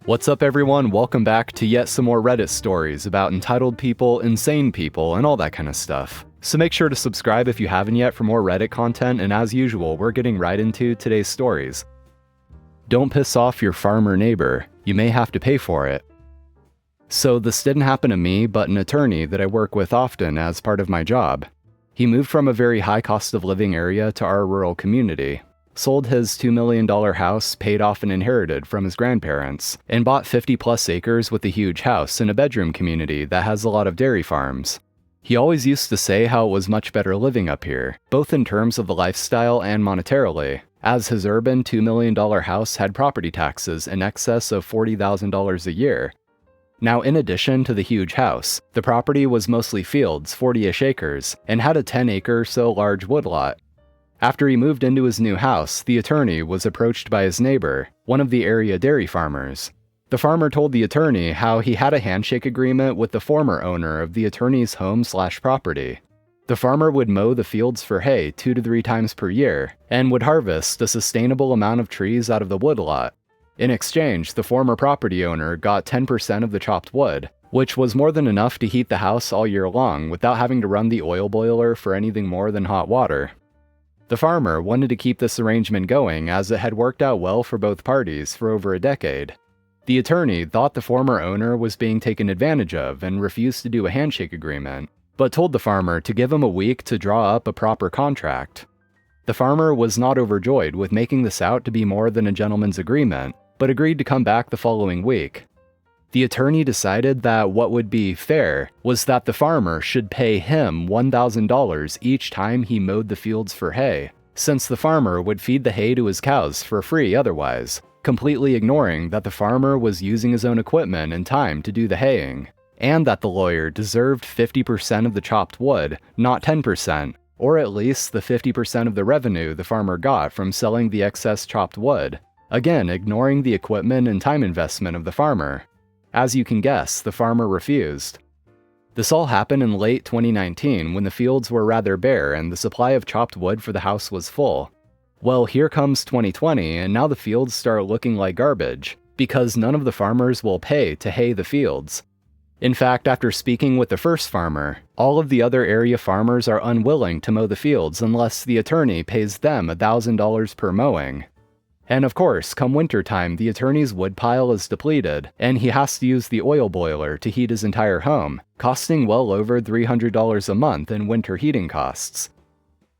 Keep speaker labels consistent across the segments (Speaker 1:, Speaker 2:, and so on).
Speaker 1: What's up everyone, welcome back to yet some more Reddit stories about entitled people, insane people, and all that kind of stuff. So make sure to subscribe if you haven't yet for more Reddit content, and as usual, we're getting right into today's stories. Don't piss off your farmer neighbor, you may have to pay for it. So this didn't happen to me, but an attorney that I work with often as part of my job. He moved from a very high cost of living area to our rural community. Sold his $2 million house, paid off and inherited from his grandparents, and bought 50 plus acres with a huge house in a bedroom community that has a lot of dairy farms. He always used to say how it was much better living up here, both in terms of the lifestyle and monetarily, as his urban $2 million house had property taxes in excess of $40,000 a year. Now, in addition to the huge house, the property was mostly fields, 40-ish acres, and had a 10-acre or so large woodlot. After he moved into his new house, the attorney was approached by his neighbor, one of the area dairy farmers. The farmer told the attorney how he had a handshake agreement with the former owner of the attorney's home/property. The farmer would mow the fields for hay 2 to 3 times per year, and would harvest a sustainable amount of trees out of the woodlot. In exchange, the former property owner got 10% of the chopped wood, which was more than enough to heat the house all year long without having to run the oil boiler for anything more than hot water. The farmer wanted to keep this arrangement going as it had worked out well for both parties for over a decade. The attorney thought the former owner was being taken advantage of and refused to do a handshake agreement, but told the farmer to give him a week to draw up a proper contract. The farmer was not overjoyed with making this out to be more than a gentleman's agreement, but agreed to come back the following week. The attorney decided that what would be fair was that the farmer should pay him $1,000 each time he mowed the fields for hay, since the farmer would feed the hay to his cows for free otherwise, completely ignoring that the farmer was using his own equipment and time to do the haying, and that the lawyer deserved 50% of the chopped wood, not 10%, or at least the 50% of the revenue the farmer got from selling the excess chopped wood, again ignoring the equipment and time investment of the farmer. As you can guess, the farmer refused. This all happened in late 2019 when the fields were rather bare and the supply of chopped wood for the house was full. Well, here comes 2020 and now the fields start looking like garbage, because none of the farmers will pay to hay the fields. In fact, after speaking with the first farmer, all of the other area farmers are unwilling to mow the fields unless the attorney pays them $1,000 per mowing. And of course, come wintertime, the attorney's woodpile is depleted, and he has to use the oil boiler to heat his entire home, costing well over $300 a month in winter heating costs.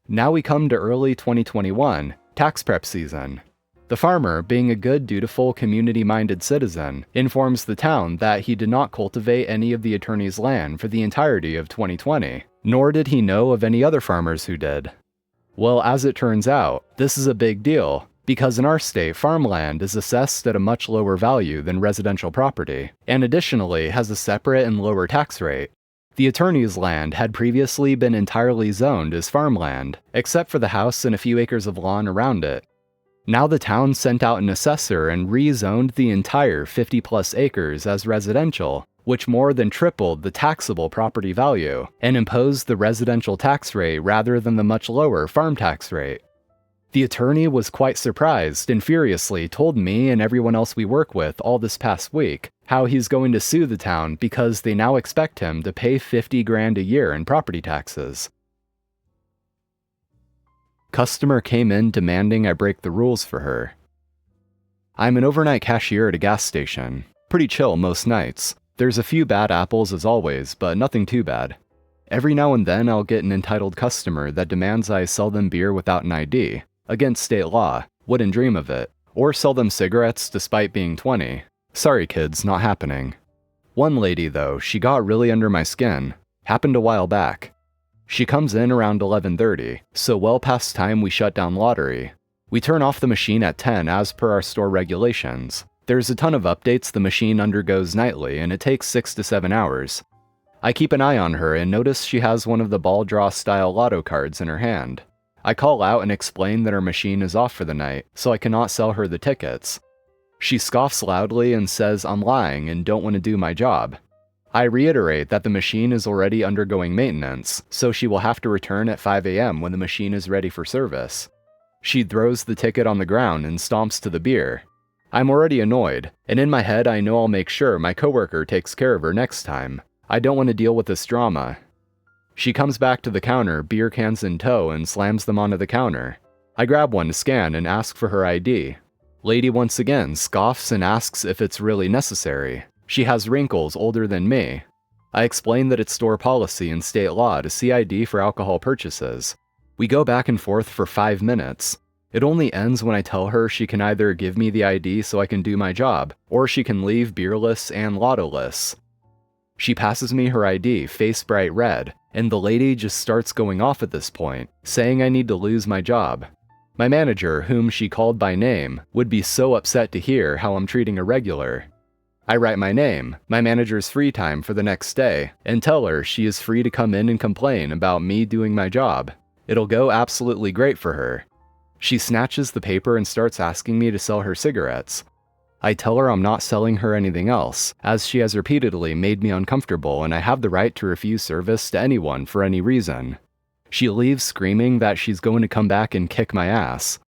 Speaker 1: Now we come to early 2021, tax prep season. The farmer, being a good, dutiful, community-minded citizen, informs the town that he did not cultivate any of the attorney's land for the entirety of 2020, nor did he know of any other farmers who did. Well, as it turns out, this is a big deal, because in our state, farmland is assessed at a much lower value than residential property, and additionally has a separate and lower tax rate. The attorney's land had previously been entirely zoned as farmland, except for the house and a few acres of lawn around it. Now the town sent out an assessor and rezoned the entire 50 plus acres as residential, which more than tripled the taxable property value, and imposed the residential tax rate rather than the much lower farm tax rate. The attorney was quite surprised and furiously told me and everyone else we work with all this past week how he's going to sue the town because they now expect him to pay $50,000 a year in property taxes. Customer came in demanding I break the rules for her. I'm an overnight cashier at a gas station. Pretty chill most nights. There's a few bad apples as always, but nothing too bad. Every now and then I'll get an entitled customer that demands I sell them beer without an ID. Against state law, wouldn't dream of it, or sell them cigarettes despite being 20. Sorry kids, not happening. One lady though, she got really under my skin. Happened a while back. She comes in around 11:30, so well past time we shut down lottery. We turn off the machine at 10 as per our store regulations. There's a ton of updates the machine undergoes nightly and it takes 6 to 7 hours. I keep an eye on her and notice she has one of the ball draw style lotto cards in her hand. I call out and explain that our machine is off for the night, so I cannot sell her the tickets. She scoffs loudly and says I'm lying and don't want to do my job. I reiterate that the machine is already undergoing maintenance, so she will have to return at 5 a.m. when the machine is ready for service. She throws the ticket on the ground and stomps to the beer. I'm already annoyed, and in my head I know I'll make sure my coworker takes care of her next time. I don't want to deal with this drama. She comes back to the counter, beer cans in tow, and slams them onto the counter. I grab one to scan and ask for her ID. Lady once again scoffs and asks if it's really necessary. She has wrinkles older than me. I explain that it's store policy and state law to see ID for alcohol purchases. We go back and forth for 5 minutes. It only ends when I tell her she can either give me the ID so I can do my job, or she can leave beerless and lottoless. She passes me her ID, face bright red, and the lady just starts going off at this point, saying I need to lose my job. My manager, whom she called by name, would be so upset to hear how I'm treating a regular. I write my name, my manager's free time for the next day, and tell her she is free to come in and complain about me doing my job. It'll go absolutely great for her. She snatches the paper and starts asking me to sell her cigarettes. I tell her I'm not selling her anything else, as she has repeatedly made me uncomfortable and I have the right to refuse service to anyone for any reason. She leaves screaming that she's going to come back and kick my ass.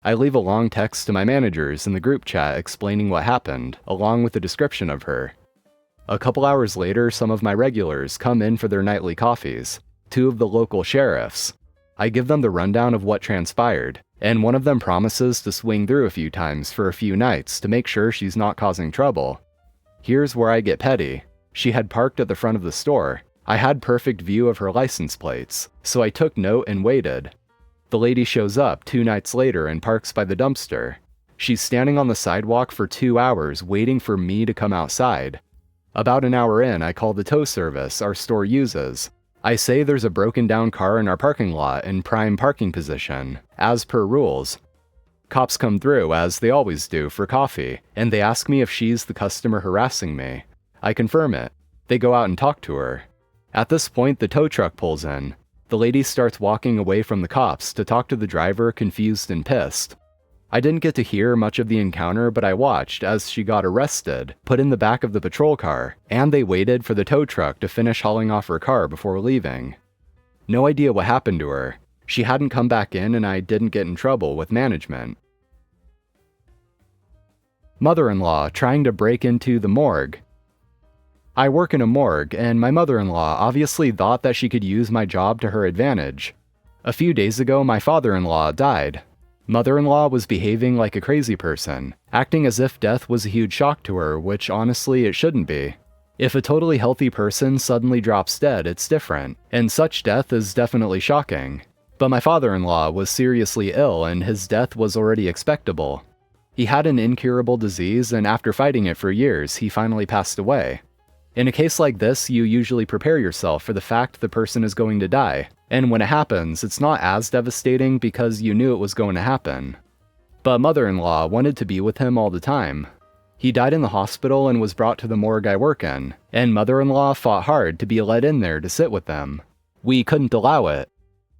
Speaker 1: I leave a long text to my managers in the group chat explaining what happened, along with a description of her. A couple hours later, some of my regulars come in for their nightly coffees, 2 of the local sheriffs. I give them the rundown of what transpired, and one of them promises to swing through a few times for a few nights to make sure she's not causing trouble. Here's where I get petty. She had parked at the front of the store. I had perfect view of her license plates, so I took note and waited. The lady shows up 2 nights later and parks by the dumpster. She's standing on the sidewalk for 2 hours waiting for me to come outside. About an hour in, I call the tow service our store uses. I say there's a broken down car in our parking lot in prime parking position, as per rules. Cops come through, as they always do, for coffee, and they ask me if she's the customer harassing me. I confirm it. They go out and talk to her. At this point, the tow truck pulls in. The lady starts walking away from the cops to talk to the driver, confused and pissed. I didn't get to hear much of the encounter, but I watched as she got arrested, put in the back of the patrol car, and they waited for the tow truck to finish hauling off her car before leaving. No idea what happened to her. She hadn't come back in and I didn't get in trouble with management. Mother-in-law trying to break into the morgue. I work in a morgue, and my mother-in-law obviously thought that she could use my job to her advantage. A few days ago, my father-in-law died. Mother-in-law was behaving like a crazy person, acting as if death was a huge shock to her, which honestly it shouldn't be. If a totally healthy person suddenly drops dead, it's different, and such death is definitely shocking. But my father-in-law was seriously ill and his death was already expectable. He had an incurable disease, and after fighting it for years, he finally passed away. In a case like this, you usually prepare yourself for the fact the person is going to die, and when it happens, it's not as devastating because you knew it was going to happen. But mother-in-law wanted to be with him all the time. He died in the hospital and was brought to the morgue I work in, and mother-in-law fought hard to be let in there to sit with them. We couldn't allow it.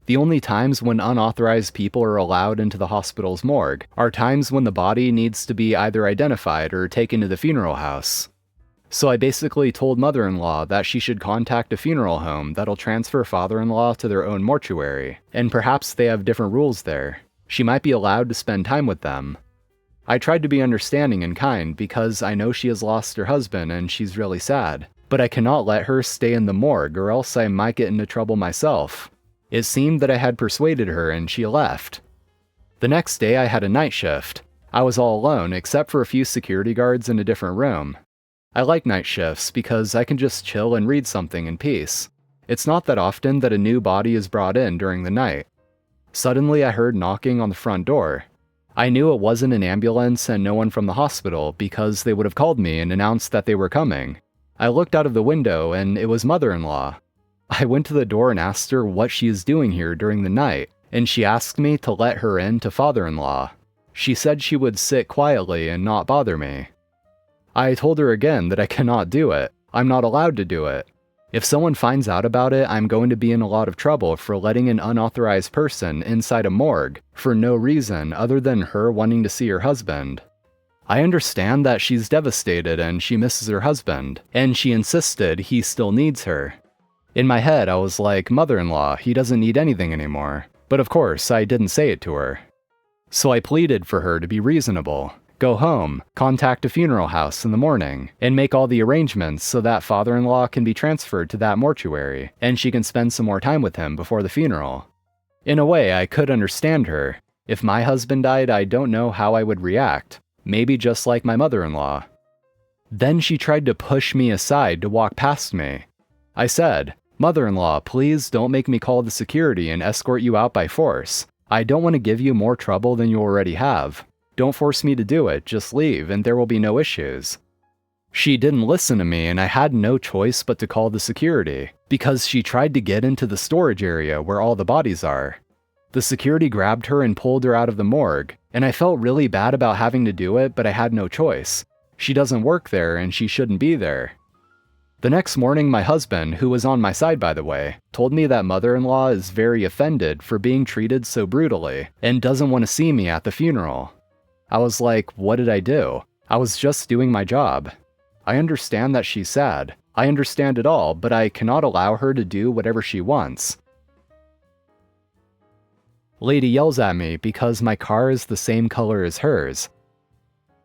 Speaker 1: The only times when unauthorized people are allowed into the hospital's morgue are times when the body needs to be either identified or taken to the funeral house. So I basically told mother-in-law that she should contact a funeral home that'll transfer father-in-law to their own mortuary, and perhaps they have different rules there. She might be allowed to spend time with them. I tried to be understanding and kind because I know she has lost her husband and she's really sad, but I cannot let her stay in the morgue or else I might get into trouble myself. It seemed that I had persuaded her and she left. The next day I had a night shift. I was all alone except for a few security guards in a different room. I like night shifts because I can just chill and read something in peace. It's not that often that a new body is brought in during the night. Suddenly I heard knocking on the front door. I knew it wasn't an ambulance and no one from the hospital because they would have called me and announced that they were coming. I looked out of the window and it was mother-in-law. I went to the door and asked her what she is doing here during the night, and she asked me to let her in to father-in-law. She said she would sit quietly and not bother me. I told her again that I cannot do it. I'm not allowed to do it. If someone finds out about it, I'm going to be in a lot of trouble for letting an unauthorized person inside a morgue for no reason other than her wanting to see her husband. I understand that she's devastated and she misses her husband, and she insisted he still needs her. In my head, I was like, mother-in-law, he doesn't need anything anymore. But of course, I didn't say it to her. So I pleaded for her to be reasonable. go home, contact a funeral house in the morning, and make all the arrangements so that father-in-law can be transferred to that mortuary, and she can spend some more time with him before the funeral. In a way, I could understand her. If my husband died, I don't know how I would react. Maybe just like my mother-in-law. Then she tried to push me aside to walk past me. I said, "Mother-in-law, please don't make me call the security and escort you out by force. I don't want to give you more trouble than you already have. Don't force me to do it, just leave and there will be no issues." She didn't listen to me and I had no choice but to call the security, because she tried to get into the storage area where all the bodies are. The security grabbed her and pulled her out of the morgue, and I felt really bad about having to do it, but I had no choice. She doesn't work there and she shouldn't be there. The next morning, my husband, who was on my side by the way, told me that mother-in-law is very offended for being treated so brutally and doesn't want to see me at the funeral. I was like, what did I do? I was just doing my job. I understand that she's sad. I understand it all, but I cannot allow her to do whatever she wants. Lady yells at me because my car is the same color as hers.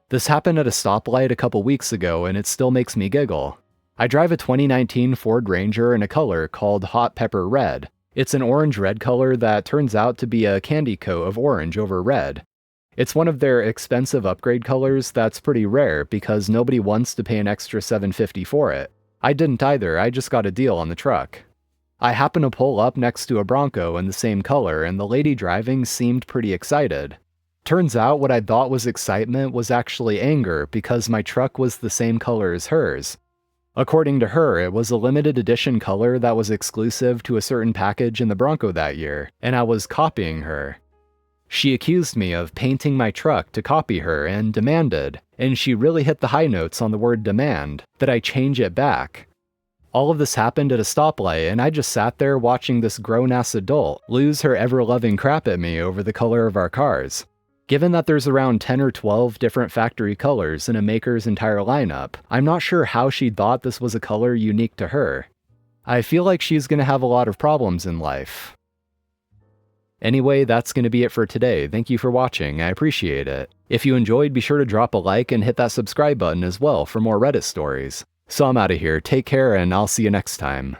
Speaker 1: This happened at a stoplight a couple weeks ago and it still makes me giggle. I drive a 2019 Ford Ranger in a color called Hot Pepper Red. It's an orange-red color that turns out to be a candy coat of orange over red. It's one of their expensive upgrade colors that's pretty rare because nobody wants to pay an extra $750 for it. I didn't either, I just got a deal on the truck. I happened to pull up next to a Bronco in the same color and the lady driving seemed pretty excited. Turns out what I thought was excitement was actually anger because my truck was the same color as hers. According to her, it was a limited edition color that was exclusive to a certain package in the Bronco that year, and I was copying her. She accused me of painting my truck to copy her and demanded, and she really hit the high notes on the word demand, that I change it back. All of this happened at a stoplight, and I just sat there watching this grown-ass adult lose her ever-loving crap at me over the color of our cars. Given that there's around 10 or 12 different factory colors in a maker's entire lineup, I'm not sure how she thought this was a color unique to her. I feel like she's gonna have a lot of problems in life. Anyway, that's gonna be it for today. Thank you for watching, I appreciate it. If you enjoyed, be sure to drop a like and hit that subscribe button as well for more Reddit stories. So I'm out of here, take care, and I'll see you next time.